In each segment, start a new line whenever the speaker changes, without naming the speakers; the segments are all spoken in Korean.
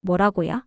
뭐라고요?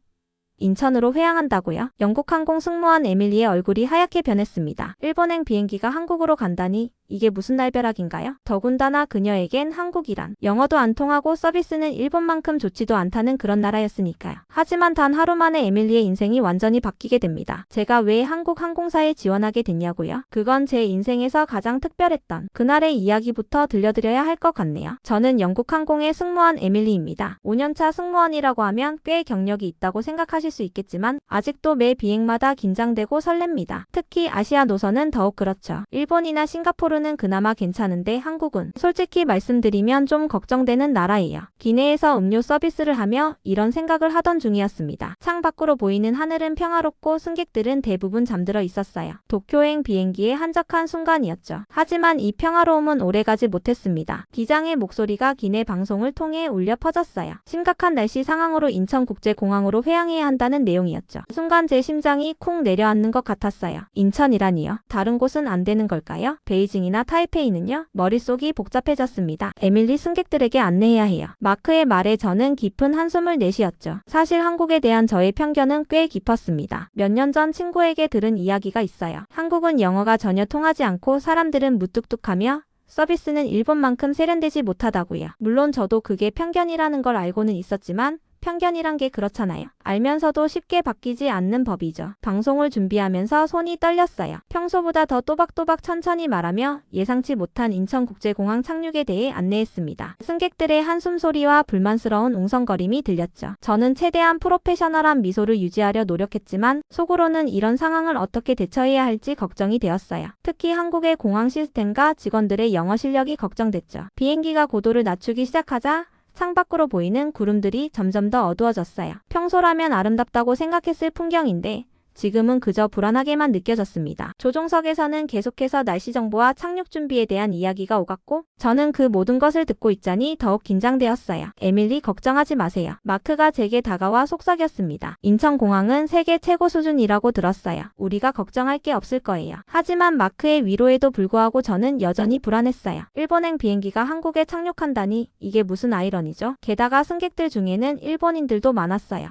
인천으로 회항한다고요? 영국 항공 승무원 에밀리의 얼굴이 하얗게 변했습니다. 일본행 비행기가 한국으로 간다니 이게 무슨 날벼락인가요? 더군다나 그녀에겐 한국이란 영어도 안 통하고 서비스는 일본만큼 좋지도 않다는 그런 나라였으니까요. 하지만 단 하루 만에 에밀리의 인생이 완전히 바뀌게 됩니다. 제가 왜 한국 항공사에 지원하게 됐냐고요? 그건 제 인생에서 가장 특별했던 그날의 이야기부터 들려드려야 할 것 같네요. 저는 영국 항공의 승무원 에밀리입니다. 5년차 승무원이라고 하면 꽤 경력이 있다고 생각하실 수 있겠지만 아직도 매 비행마다 긴장되고 설렙니다. 특히 아시아 노선은 더욱 그렇죠. 일본이나 싱가포르는 그나마 괜찮은데 한국은 솔직히 말씀드리면 좀 걱정되는 나라예요. 기내에서 음료 서비스를 하며 이런 생각을 하던 중이었습니다. 창 밖으로 보이는 하늘은 평화롭고 승객들은 대부분 잠들어 있었어요. 도쿄행 비행기의 한적한 순간이었죠. 하지만 이 평화로움은 오래가지 못했습니다. 기장의 목소리가 기내 방송을 통해 울려 퍼졌어요. 심각한 날씨 상황으로 인천국제공항으로 회항해야 한다는 내용이었죠. 순간 제 심장이 쿵 내려앉는 것 같았어요. 인천이라니요? 다른 곳은 안 되는 걸까요? 베이징이나 타이페이는요? 머릿속이 복잡해졌습니다. 에밀리 승객들에게 안내해야 해요. 마크의 말에 저는 깊은 한숨을 내쉬었죠. 사실 한국에 대한 저의 편견은 꽤 깊었습니다. 몇 년 전 친구에게 들은 이야기가 있어요. 한국은 영어가 전혀 통하지 않고 사람들은 무뚝뚝하며 서비스는 일본만큼 세련되지 못하다고요. 물론 저도 그게 편견이라는 걸 알고는 있었지만 편견이란 게 그렇잖아요. 알면서도 쉽게 바뀌지 않는 법이죠. 방송을 준비하면서 손이 떨렸어요. 평소보다 더 또박또박 천천히 말하며 예상치 못한 인천국제공항 착륙에 대해 안내했습니다. 승객들의 한숨 소리와 불만스러운 웅성거림이 들렸죠. 저는 최대한 프로페셔널한 미소를 유지하려 노력했지만 속으로는 이런 상황을 어떻게 대처해야 할지 걱정이 되었어요. 특히 한국의 공항 시스템과 직원들의 영어 실력이 걱정됐죠. 비행기가 고도를 낮추기 시작하자 창밖으로 보이는 구름들이 점점 더 어두워졌어요. 평소라면 아름답다고 생각했을 풍경인데 지금은 그저 불안하게만 느껴졌습니다. 조종석에서는 계속해서 날씨 정보와 착륙 준비에 대한 이야기가 오갔고 저는 그 모든 것을 듣고 있자니 더욱 긴장되었어요. 에밀리 걱정하지 마세요. 마크가 제게 다가와 속삭였습니다. 인천공항은 세계 최고 수준이라고 들었어요. 우리가 걱정할 게 없을 거예요. 하지만 마크의 위로에도 불구하고 저는 여전히 불안했어요. 일본행 비행기가 한국에 착륙한다니 이게 무슨 아이러니죠? 게다가 승객들 중에는 일본인들도 많았어요.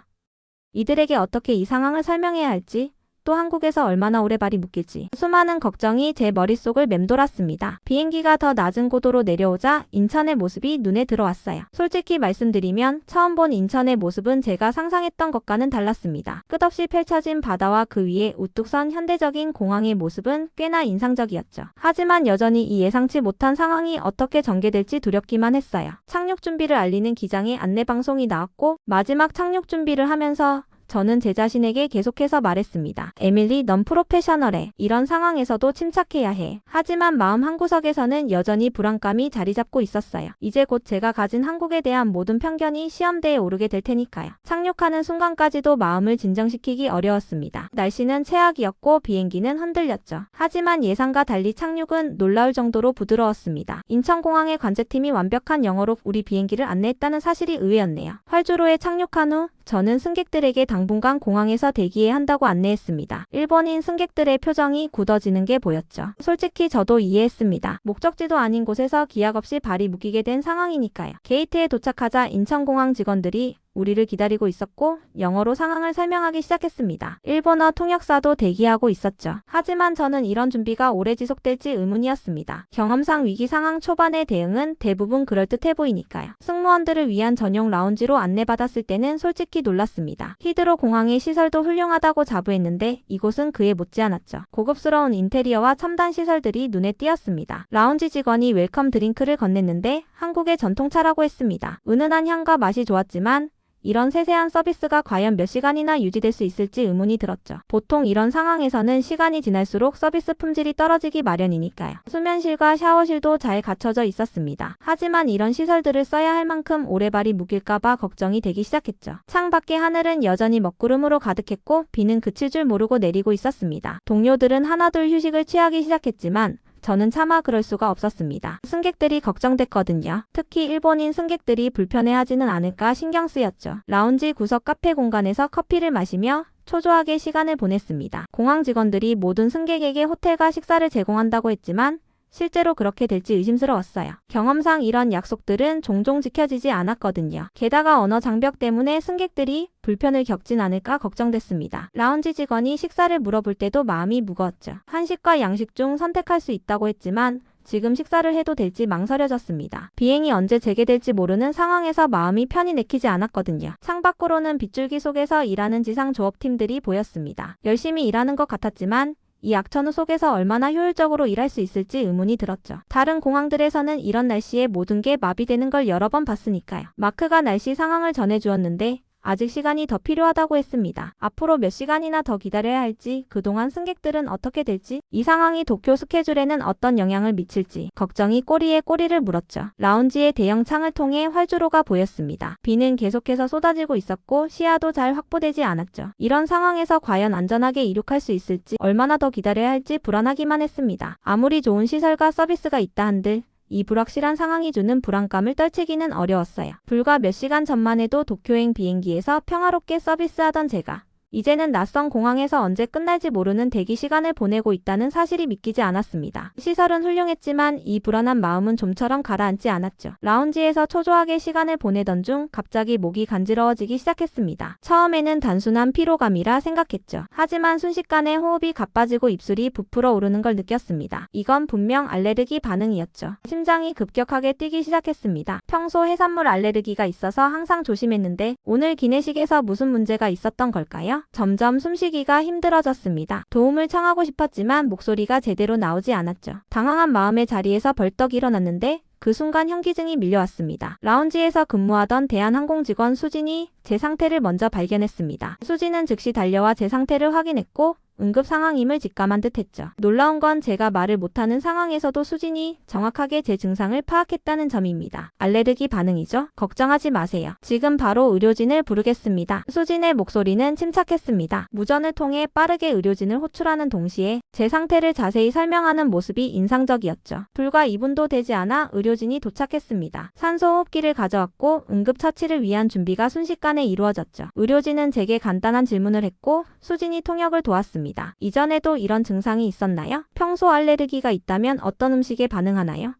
이들에게 어떻게 이 상황을 설명해야 할지, 또 한국에서 얼마나 오래 발이 묶일지 수많은 걱정이 제 머릿속을 맴돌았습니다. 비행기가 더 낮은 고도로 내려오자 인천의 모습이 눈에 들어왔어요. 솔직히 말씀드리면 처음 본 인천의 모습은 제가 상상했던 것과는 달랐습니다. 끝없이 펼쳐진 바다와 그 위에 우뚝 선 현대적인 공항의 모습은 꽤나 인상적이었죠. 하지만 여전히 이 예상치 못한 상황이 어떻게 전개될지 두렵기만 했어요. 착륙 준비를 알리는 기장의 안내 방송이 나왔고 마지막 착륙 준비를 하면서 저는 제 자신에게 계속해서 말했습니다. 에밀리, 넌 프로페셔널해. 이런 상황에서도 침착해야 해. 하지만 마음 한구석에서는 여전히 불안감이 자리 잡고 있었어요. 이제 곧 제가 가진 한국에 대한 모든 편견이 시험대에 오르게 될 테니까요. 착륙하는 순간까지도 마음을 진정시키기 어려웠습니다. 날씨는 최악이었고 비행기는 흔들렸죠. 하지만 예상과 달리 착륙은 놀라울 정도로 부드러웠습니다. 인천공항의 관제팀이 완벽한 영어로 우리 비행기를 안내했다는 사실이 의외였네요. 활주로에 착륙한 후 저는 승객들에게 당분간 공항에서 대기해야 한다고 안내했습니다. 일본인 승객들의 표정이 굳어지는 게 보였죠. 솔직히 저도 이해했습니다. 목적지도 아닌 곳에서 기약 없이 발이 묶이게 된 상황이니까요. 게이트에 도착하자 인천공항 직원들이 우리를 기다리고 있었고 영어로 상황을 설명하기 시작했습니다. 일본어 통역사도 대기하고 있었죠. 하지만 저는 이런 준비가 오래 지속될지 의문이었습니다. 경험상 위기 상황 초반의 대응은 대부분 그럴듯해 보이니까요. 승무원들을 위한 전용 라운지로 안내받았을 때는 솔직히 놀랐습니다. 히드로 공항의 시설도 훌륭하다고 자부했는데 이곳은 그에 못지않았죠. 고급스러운 인테리어와 첨단 시설들이 눈에 띄었습니다. 라운지 직원이 웰컴 드링크를 건넸는데 한국의 전통차라고 했습니다. 은은한 향과 맛이 좋았지만 이런 세세한 서비스가 과연 몇 시간이나 유지될 수 있을지 의문이 들었죠. 보통 이런 상황에서는 시간이 지날수록 서비스 품질이 떨어지기 마련이니까요. 수면실과 샤워실도 잘 갖춰져 있었습니다. 하지만 이런 시설들을 써야 할 만큼 오래 발이 묶일까봐 걱정이 되기 시작했죠. 창밖의 하늘은 여전히 먹구름으로 가득했고 비는 그칠 줄 모르고 내리고 있었습니다. 동료들은 하나둘 휴식을 취하기 시작했지만 저는 차마 그럴 수가 없었습니다. 승객들이 걱정됐거든요. 특히 일본인 승객들이 불편해하지는 않을까 신경 쓰였죠. 라운지 구석 카페 공간에서 커피를 마시며 초조하게 시간을 보냈습니다. 공항 직원들이 모든 승객에게 호텔과 식사를 제공한다고 했지만 실제로 그렇게 될지 의심스러웠어요. 경험상 이런 약속들은 종종 지켜지지 않았거든요. 게다가 언어 장벽 때문에 승객들이 불편을 겪진 않을까 걱정됐습니다. 라운지 직원이 식사를 물어볼 때도 마음이 무거웠죠. 한식과 양식 중 선택할 수 있다고 했지만 지금 식사를 해도 될지 망설여졌습니다. 비행이 언제 재개될지 모르는 상황에서 마음이 편히 내키지 않았거든요. 창밖으로는 빗줄기 속에서 일하는 지상 조업팀들이 보였습니다. 열심히 일하는 것 같았지만 이 악천후 속에서 얼마나 효율적으로 일할 수 있을지 의문이 들었죠. 다른 공항들에서는 이런 날씨에 모든 게 마비되는 걸 여러 번 봤으니까요. 마크가 날씨 상황을 전해주었는데 아직 시간이 더 필요하다고 했습니다. 앞으로 몇 시간이나 더 기다려야 할지, 그동안 승객들은 어떻게 될지, 이 상황이 도쿄 스케줄에는 어떤 영향을 미칠지 걱정이 꼬리에 꼬리를 물었죠. 라운지의 대형 창을 통해 활주로가 보였습니다. 비는 계속해서 쏟아지고 있었고 시야도 잘 확보되지 않았죠. 이런 상황에서 과연 안전하게 이륙할 수 있을지, 얼마나 더 기다려야 할지 불안하기만 했습니다. 아무리 좋은 시설과 서비스가 있다 한들 이 불확실한 상황이 주는 불안감을 떨치기는 어려웠어요. 불과 몇 시간 전만 해도 도쿄행 비행기에서 평화롭게 서비스하던 제가 이제는 낯선 공항에서 언제 끝날지 모르는 대기 시간을 보내고 있다는 사실이 믿기지 않았습니다. 시설은 훌륭했지만 이 불안한 마음은 좀처럼 가라앉지 않았죠. 라운지에서 초조하게 시간을 보내던 중 갑자기 목이 간지러워지기 시작했습니다. 처음에는 단순한 피로감이라 생각했죠. 하지만 순식간에 호흡이 가빠지고 입술이 부풀어 오르는 걸 느꼈습니다. 이건 분명 알레르기 반응이었죠. 심장이 급격하게 뛰기 시작했습니다. 평소 해산물 알레르기가 있어서 항상 조심했는데 오늘 기내식에서 무슨 문제가 있었던 걸까요? 점점 숨쉬기가 힘들어졌습니다. 도움을 청하고 싶었지만 목소리가 제대로 나오지 않았죠. 당황한 마음에 자리에서 벌떡 일어났는데 그 순간 현기증이 밀려왔습니다. 라운지에서 근무하던 대한항공 직원 수진이 제 상태를 먼저 발견했습니다. 수진은 즉시 달려와 제 상태를 확인했고 응급 상황임을 직감한 듯 했죠. 놀라운 건 제가 말을 못하는 상황에서도 수진이 정확하게 제 증상을 파악했다는 점입니다. 알레르기 반응이죠? 걱정하지 마세요. 지금 바로 의료진을 부르겠습니다. 수진의 목소리는 침착했습니다. 무전을 통해 빠르게 의료진을 호출하는 동시에 제 상태를 자세히 설명하는 모습이 인상적이었죠. 불과 2분도 되지 않아 의료진이 도착했습니다. 산소호흡기를 가져왔고 응급처치를 위한 준비가 순식간에 이루어졌죠. 의료진은 제게 간단한 질문을 했고 수진이 통역을 도왔습니다. 이전에도 이런 증상이 있었나요? 평소 알레르기가 있다면 어떤 음식에 반응하나요?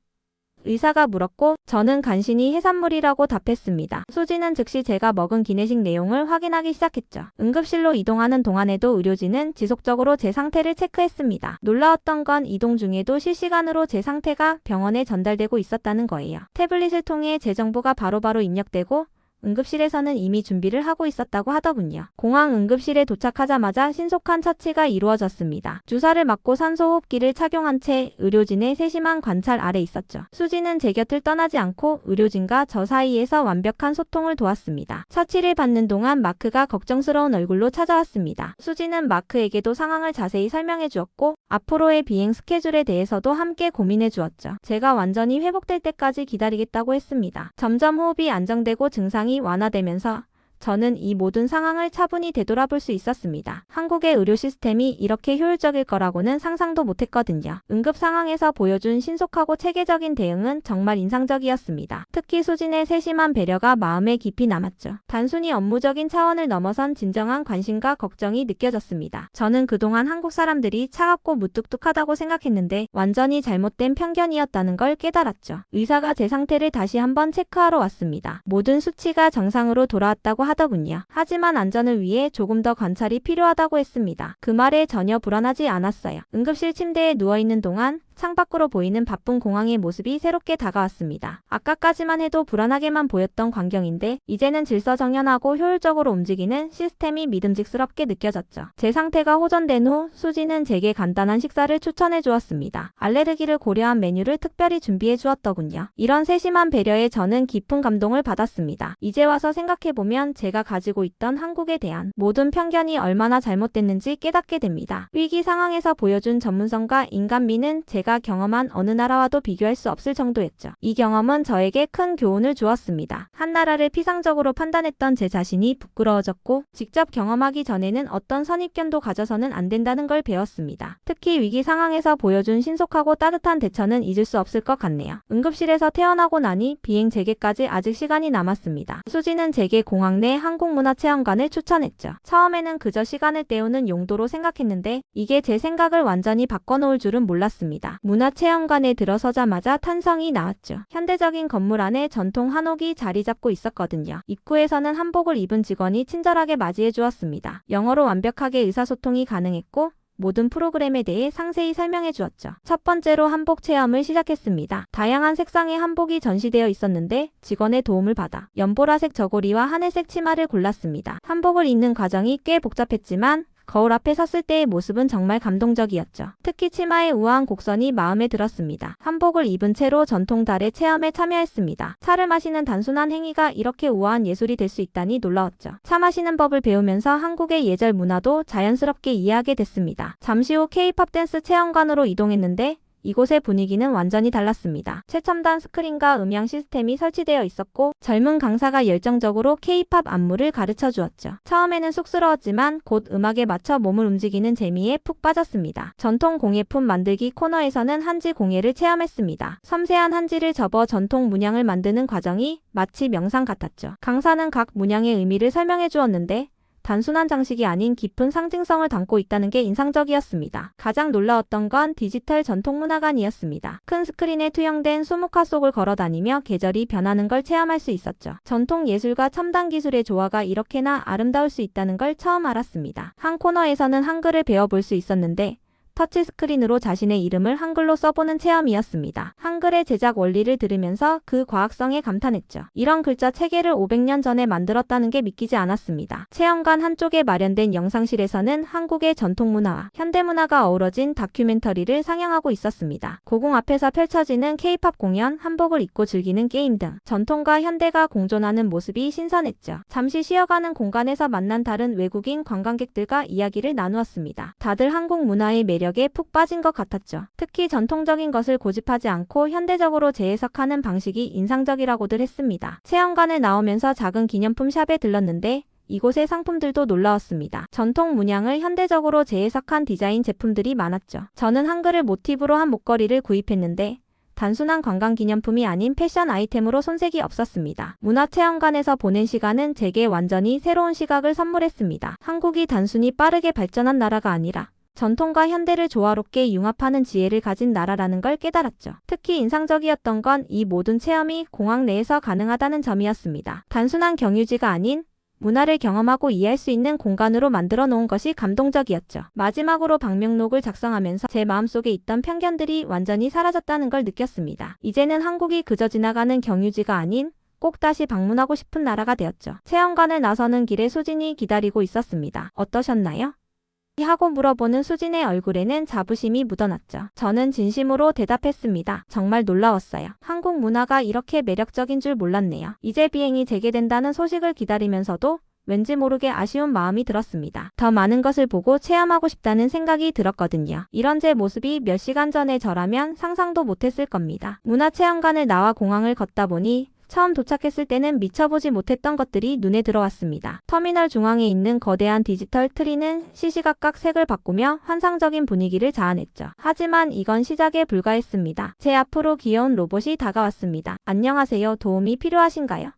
의사가 물었고 저는 간신히 해산물이라고 답했습니다. 수진은 즉시 제가 먹은 기내식 내용을 확인하기 시작했죠. 응급실로 이동하는 동안에도 의료진은 지속적으로 제 상태를 체크했습니다. 놀라웠던 건 이동 중에도 실시간으로 제 상태가 병원에 전달되고 있었다는 거예요. 태블릿을 통해 제 정보가 바로바로 입력되고 응급실에서는 이미 준비를 하고 있었다고 하더군요. 공항 응급실에 도착하자마자 신속한 처치가 이루어졌습니다. 주사를 맞고 산소호흡기를 착용한 채 의료진의 세심한 관찰 아래 있었죠. 수진은 제 곁을 떠나지 않고 의료진과 저 사이에서 완벽한 소통을 도왔습니다. 처치를 받는 동안 마크가 걱정스러운 얼굴로 찾아왔습니다. 수진은 마크에게도 상황을 자세히 설명해 주었고 앞으로의 비행 스케줄에 대해서도 함께 고민해 주었죠. 제가 완전히 회복될 때까지 기다리겠다고 했습니다. 점점 호흡이 안정되고 증상이 완화되면서 저는 이 모든 상황을 차분히 되돌아볼 수 있었습니다. 한국의 의료 시스템이 이렇게 효율적일 거라고는 상상도 못했거든요. 응급 상황에서 보여준 신속하고 체계적인 대응은 정말 인상적이었습니다. 특히 수진의 세심한 배려가 마음에 깊이 남았죠. 단순히 업무적인 차원을 넘어선 진정한 관심과 걱정이 느껴졌습니다. 저는 그동안 한국 사람들이 차갑고 무뚝뚝하다고 생각했는데 완전히 잘못된 편견이었다는 걸 깨달았죠. 의사가 제 상태를 다시 한번 체크하러 왔습니다. 모든 수치가 정상으로 돌아왔다고 하더군요. 하지만 안전을 위해 조금 더 관찰이 필요하다고 했습니다. 그 말에 전혀 불안하지 않았어요. 응급실 침대에 누워있는 동안 창밖으로 보이는 바쁜 공항의 모습이 새롭게 다가왔습니다. 아까까지만 해도 불안하게만 보였던 광경인데 이제는 질서정연하고 효율적으로 움직이는 시스템이 믿음직스럽게 느껴졌죠. 제 상태가 호전된 후 수지는 제게 간단한 식사를 추천해 주었습니다. 알레르기를 고려한 메뉴를 특별히 준비해 주었더군요. 이런 세심한 배려에 저는 깊은 감동을 받았습니다. 이제 와서 생각해보면 제가 가지고 있던 한국에 대한 모든 편견이 얼마나 잘못됐는지 깨닫게 됩니다. 위기 상황에서 보여준 전문성과 인간미는 제가 경험한 어느 나라와도 비교할 수 없을 정도였죠. 이 경험은 저에게 큰 교훈을 주었습니다. 한 나라를 피상적으로 판단했던 제 자신이 부끄러워졌고 직접 경험하기 전에는 어떤 선입견도 가져서는 안 된다는 걸 배웠습니다. 특히 위기 상황에서 보여준 신속하고 따뜻한 대처는 잊을 수 없을 것 같네요. 응급실에서 퇴원하고 나니 비행 재개까지 아직 시간이 남았습니다. 수지는 제게 공항 내 한국문화체험관을 추천했죠. 처음에는 그저 시간을 때우는 용도로 생각했는데 이게 제 생각을 완전히 바꿔놓을 줄은 몰랐습니다. 문화체험관에 들어서자마자 탄성이 나왔죠. 현대적인 건물 안에 전통 한옥이 자리 잡고 있었거든요. 입구에서는 한복을 입은 직원이 친절하게 맞이해 주었습니다. 영어로 완벽하게 의사소통이 가능했고 모든 프로그램에 대해 상세히 설명해 주었죠. 첫 번째로 한복 체험을 시작했습니다. 다양한 색상의 한복이 전시되어 있었는데 직원의 도움을 받아 연보라색 저고리와 하늘색 치마를 골랐습니다. 한복을 입는 과정이 꽤 복잡했지만 거울 앞에 섰을 때의 모습은 정말 감동적이었죠. 특히 치마의 우아한 곡선이 마음에 들었습니다. 한복을 입은 채로 전통 달의 체험에 참여했습니다. 차를 마시는 단순한 행위가 이렇게 우아한 예술이 될 수 있다니 놀라웠죠. 차 마시는 법을 배우면서 한국의 예절 문화도 자연스럽게 이해하게 됐습니다. 잠시 후 K-팝 댄스 체험관으로 이동했는데 이곳의 분위기는 완전히 달랐습니다. 최첨단 스크린과 음향 시스템이 설치되어 있었고 젊은 강사가 열정적으로 K-팝 안무를 가르쳐 주었죠. 처음에는 쑥스러웠지만 곧 음악에 맞춰 몸을 움직이는 재미에 푹 빠졌습니다. 전통 공예품 만들기 코너에서는 한지 공예를 체험했습니다. 섬세한 한지를 접어 전통 문양을 만드는 과정이 마치 명상 같았죠. 강사는 각 문양의 의미를 설명해 주었는데 단순한 장식이 아닌 깊은 상징성을 담고 있다는 게 인상적이었습니다. 가장 놀라웠던 건 디지털 전통문화관이었습니다. 큰 스크린에 투영된 수묵화 속을 걸어다니며 계절이 변하는 걸 체험할 수 있었죠. 전통 예술과 첨단 기술의 조화가 이렇게나 아름다울 수 있다는 걸 처음 알았습니다. 한 코너에서는 한글을 배워볼 수 있었는데 터치스크린으로 자신의 이름을 한글로 써보는 체험이었습니다. 한글의 제작 원리를 들으면서 그 과학성에 감탄했죠. 이런 글자 체계를 500년 전에 만들었다는 게 믿기지 않았습니다. 체험관 한쪽에 마련된 영상실에서는 한국의 전통문화와 현대문화가 어우러진 다큐멘터리를 상영하고 있었습니다. 고궁 앞에서 펼쳐지는 K-팝 공연, 한복을 입고 즐기는 게임 등 전통과 현대가 공존하는 모습이 신선했죠. 잠시 쉬어가는 공간에서 만난 다른 외국인 관광객들과 이야기를 나누었습니다. 다들 한국 문화의 매력에 푹 빠진 것 같았죠. 특히 전통적인 것을 고집하지 않고 현대적으로 재해석하는 방식이 인상적이라고들 했습니다. 체험관에 나오면서 작은 기념품 샵에 들렀는데 이곳의 상품들도 놀라웠습니다. 전통 문양을 현대적으로 재해석한 디자인 제품들이 많았죠. 저는 한글을 모티브로 한 목걸이를 구입했는데 단순한 관광기념품이 아닌 패션 아이템으로 손색이 없었습니다. 문화체험관에서 보낸 시간은 제게 완전히 새로운 시각을 선물했습니다. 한국이 단순히 빠르게 발전한 나라가 아니라 전통과 현대를 조화롭게 융합하는 지혜를 가진 나라라는 걸 깨달았죠. 특히 인상적이었던 건 이 모든 체험이 공항 내에서 가능하다는 점이었습니다. 단순한 경유지가 아닌 문화를 경험하고 이해할 수 있는 공간으로 만들어 놓은 것이 감동적이었죠. 마지막으로 방명록을 작성하면서 제 마음속에 있던 편견들이 완전히 사라졌다는 걸 느꼈습니다. 이제는 한국이 그저 지나가는 경유지가 아닌 꼭 다시 방문하고 싶은 나라가 되었죠. 체험관을 나서는 길에 수진이 기다리고 있었습니다. 어떠셨나요? 하고 물어보는 수진의 얼굴에는 자부심이 묻어났죠. 저는 진심으로 대답했습니다. 정말 놀라웠어요. 한국 문화가 이렇게 매력적인 줄 몰랐네요. 이제 비행이 재개된다는 소식을 기다리면서도 왠지 모르게 아쉬운 마음이 들었습니다. 더 많은 것을 보고 체험하고 싶다는 생각이 들었거든요. 이런 제 모습이 몇 시간 전의 저라면 상상도 못했을 겁니다. 문화체험관을 나와 공항을 걷다 보니 처음 도착했을 때는 미쳐보지 못했던 것들이 눈에 들어왔습니다. 터미널 중앙에 있는 거대한 디지털 트리는 시시각각 색을 바꾸며 환상적인 분위기를 자아냈죠. 하지만 이건 시작에 불과했습니다. 제 앞으로 귀여운 로봇이 다가왔습니다. 안녕하세요. 도움이 필요하신가요?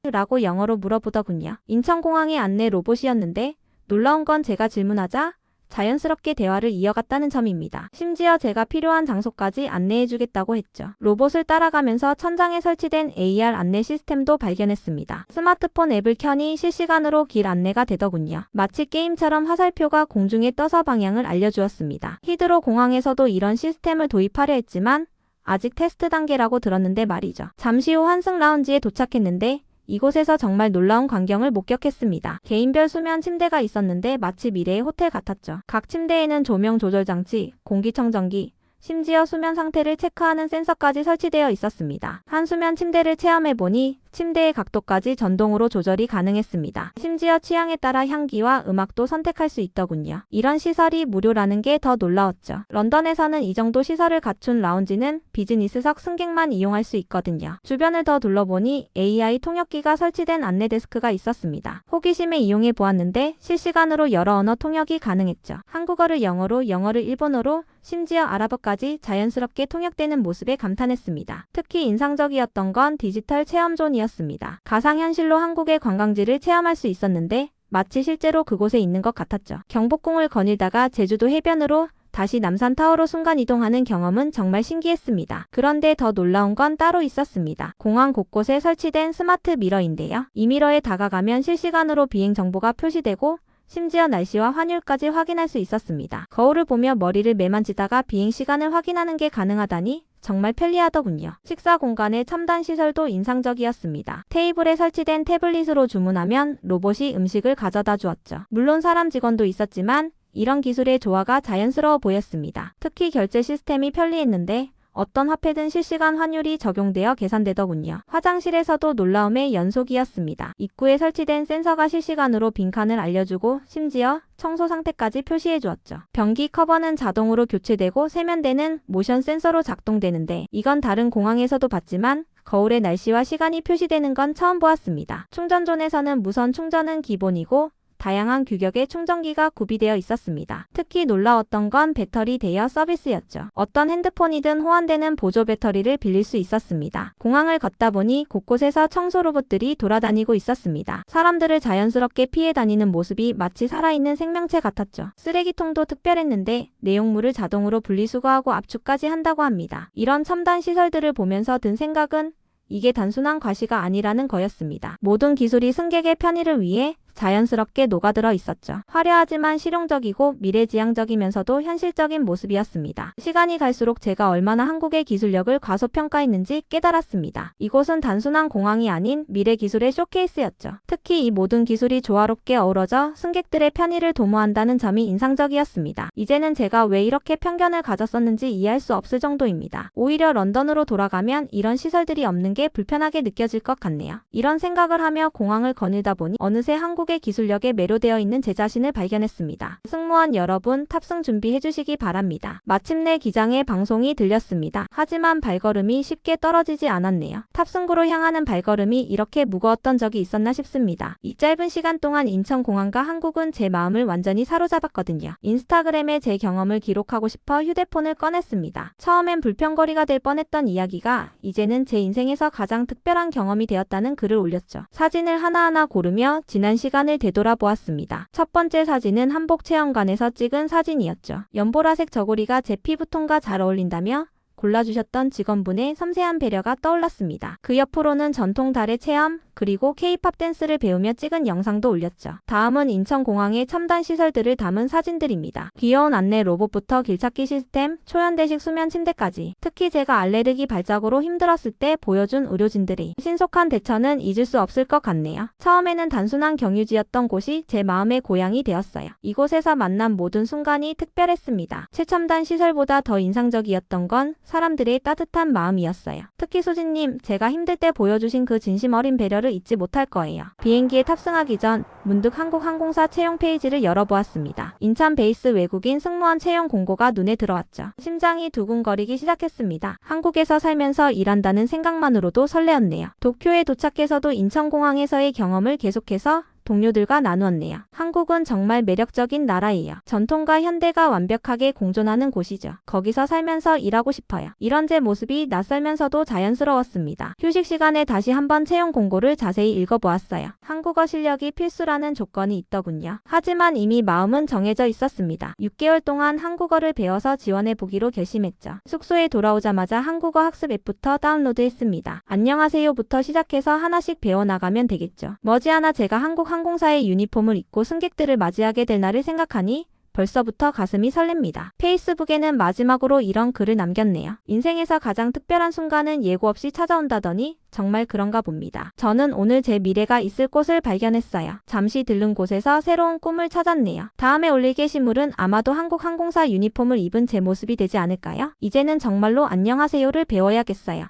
라고 영어로 물어보더군요. 인천공항의 안내 로봇이었는데 놀라운 건 제가 질문하자 자연스럽게 대화를 이어갔다는 점입니다. 심지어 제가 필요한 장소까지 안내해주겠다고 했죠. 로봇을 따라가면서 천장에 설치된 AR 안내 시스템도 발견했습니다. 스마트폰 앱을 켜니 실시간으로 길 안내가 되더군요. 마치 게임처럼 화살표가 공중에 떠서 방향을 알려주었습니다. 히드로 공항에서도 이런 시스템을 도입하려 했지만 아직 테스트 단계라고 들었는데 말이죠. 잠시 후 환승 라운지에 도착했는데 이곳에서 정말 놀라운 광경을 목격했습니다. 개인별 수면 침대가 있었는데 마치 미래의 호텔 같았죠. 각 침대에는 조명 조절 장치, 공기청정기, 심지어 수면 상태를 체크하는 센서까지 설치되어 있었습니다. 한 수면 침대를 체험해보니 침대의 각도까지 전동으로 조절이 가능했습니다. 심지어 취향에 따라 향기와 음악도 선택할 수 있더군요. 이런 시설이 무료라는 게 더 놀라웠죠. 런던에서는 이 정도 시설을 갖춘 라운지는 비즈니스석 승객만 이용할 수 있거든요. 주변을 더 둘러보니 AI 통역기가 설치된 안내 데스크가 있었습니다. 호기심에 이용해 보았는데 실시간으로 여러 언어 통역이 가능했죠. 한국어를 영어로, 영어를 일본어로, 심지어 아랍어까지 자연스럽게 통역되는 모습에 감탄했습니다. 특히 인상적이었던 건 디지털 체험존이었습니다. 가상현실로 한국의 관광지를 체험할 수 있었는데 마치 실제로 그곳에 있는 것 같았죠. 경복궁을 거닐다가 제주도 해변으로 다시 남산타워로 순간이동하는 경험은 정말 신기했습니다. 그런데 더 놀라운 건 따로 있었습니다. 공항 곳곳에 설치된 스마트 미러인데요. 이 미러에 다가가면 실시간으로 비행 정보가 표시되고 심지어 날씨와 환율까지 확인할 수 있었습니다. 거울을 보며 머리를 매만지다가 비행 시간을 확인하는 게 가능하다니 정말 편리하더군요. 식사 공간의 첨단 시설도 인상적이었습니다. 테이블에 설치된 태블릿으로 주문하면 로봇이 음식을 가져다 주었죠. 물론 사람 직원도 있었지만 이런 기술의 조화가 자연스러워 보였습니다. 특히 결제 시스템이 편리했는데 어떤 화폐든 실시간 환율이 적용되어 계산되더군요. 화장실에서도 놀라움의 연속이었습니다. 입구에 설치된 센서가 실시간으로 빈칸을 알려주고 심지어 청소 상태까지 표시해 주었죠. 변기 커버는 자동으로 교체되고 세면대는 모션 센서로 작동되는데 이건 다른 공항에서도 봤지만 거울에 날씨와 시간이 표시되는 건 처음 보았습니다. 충전존에서는 무선 충전은 기본이고 다양한 규격의 충전기가 구비되어 있었습니다. 특히 놀라웠던 건 배터리 대여 서비스였죠. 어떤 핸드폰이든 호환되는 보조 배터리를 빌릴 수 있었습니다. 공항을 걷다 보니 곳곳에서 청소 로봇들이 돌아다니고 있었습니다. 사람들을 자연스럽게 피해 다니는 모습이 마치 살아있는 생명체 같았죠. 쓰레기통도 특별했는데 내용물을 자동으로 분리수거하고 압축까지 한다고 합니다. 이런 첨단 시설들을 보면서 든 생각은 이게 단순한 과시가 아니라는 거였습니다. 모든 기술이 승객의 편의를 위해 자연스럽게 녹아들어 있었죠. 화려하지만 실용적이고 미래지향적이면서도 현실적인 모습이었습니다. 시간이 갈수록 제가 얼마나 한국의 기술력을 과소평가했는지 깨달았습니다. 이곳은 단순한 공항이 아닌 미래 기술의 쇼케이스였죠. 특히 이 모든 기술이 조화롭게 어우러져 승객들의 편의를 도모한다는 점이 인상적이었습니다. 이제는 제가 왜 이렇게 편견을 가졌었는지 이해할 수 없을 정도입니다. 오히려 런던으로 돌아가면 이런 시설들이 없는 게 불편하게 느껴질 것 같네요. 이런 생각을 하며 공항을 거닐다 보니 어느새 한국의 기술력에 매료되어 있는 제 자신을 발견했습니다. 승무원 여러분, 탑승 준비해 주시기 바랍니다. 마침내 기장의 방송이 들렸습니다. 하지만 발걸음이 쉽게 떨어지지 않았네요. 탑승구로 향하는 발걸음이 이렇게 무거웠던 적이 있었나 싶습니다. 이 짧은 시간 동안 인천공항과 한국은 제 마음을 완전히 사로잡았거든요. 인스타그램에 제 경험을 기록하고 싶어 휴대폰을 꺼냈습니다. 처음엔 불평거리가 될 뻔했던 이야기가 이제는 제 인생에서 가장 특별한 경험이 되었다는 글을 올렸죠. 사진을 하나하나 고르며 지난 시간을 되돌아보았습니다. 첫 번째 사진은 한복체험관에서 찍은 사진이었죠. 연보라색 저고리가 제 피부톤과 잘 어울린다며 골라주셨던 직원분의 섬세한 배려가 떠올랐습니다. 그 옆으로는 전통 달의 체험, 그리고 K-팝 댄스를 배우며 찍은 영상도 올렸죠. 다음은 인천공항의 첨단 시설들을 담은 사진들입니다. 귀여운 안내 로봇부터 길찾기 시스템, 초연대식 수면 침대까지. 특히 제가 알레르기 발작으로 힘들었을 때 보여준 의료진들의 신속한 대처는 잊을 수 없을 것 같네요. 처음에는 단순한 경유지였던 곳이 제 마음의 고향이 되었어요. 이곳에서 만난 모든 순간이 특별했습니다. 최첨단 시설보다 더 인상적이었던 건 사람들의 따뜻한 마음이었어요. 특히 수진님, 제가 힘들 때 보여주신 그 진심 어린 배려를 잊지 못할 거예요. 비행기에 탑승하기 전 문득 한국항공사 채용 페이지를 열어보았습니다. 인천 베이스 외국인 승무원 채용 공고가 눈에 들어왔죠. 심장이 두근거리기 시작했습니다. 한국에서 살면서 일한다는 생각만으로도 설레었네요. 도쿄에 도착해서도 인천공항에서의 경험을 계속해서 동료들과 나누었네요. 한국은 정말 매력적인 나라예요. 전통과 현대가 완벽하게 공존하는 곳이죠. 거기서 살면서 일하고 싶어요. 이런 제 모습이 낯설면서도 자연스러웠습니다. 휴식 시간에 다시 한번 채용 공고를 자세히 읽어보았어요. 한국어 실력이 필수라는 조건이 있더군요. 하지만 이미 마음은 정해져 있었습니다. 6개월 동안 한국어를 배워서 지원해보기로 결심했죠. 숙소에 돌아오자마자 한국어 학습 앱부터 다운로드했습니다. 안녕하세요부터 시작해서 하나씩 배워나가면 되겠죠. 머지않아 제가 한국 항공사의 유니폼을 입고 승객들을 맞이하게 될 날을 생각하니 벌써부터 가슴이 설렙니다. 페이스북에는 마지막으로 이런 글을 남겼네요. 인생에서 가장 특별한 순간은 예고 없이 찾아온다더니 정말 그런가 봅니다. 저는 오늘 제 미래가 있을 곳을 발견했어요. 잠시 들른 곳에서 새로운 꿈을 찾았네요. 다음에 올릴 게시물은 아마도 한국항공사 유니폼을 입은 제 모습이 되지 않을까요? 이제는 정말로 안녕하세요를 배워야겠어요.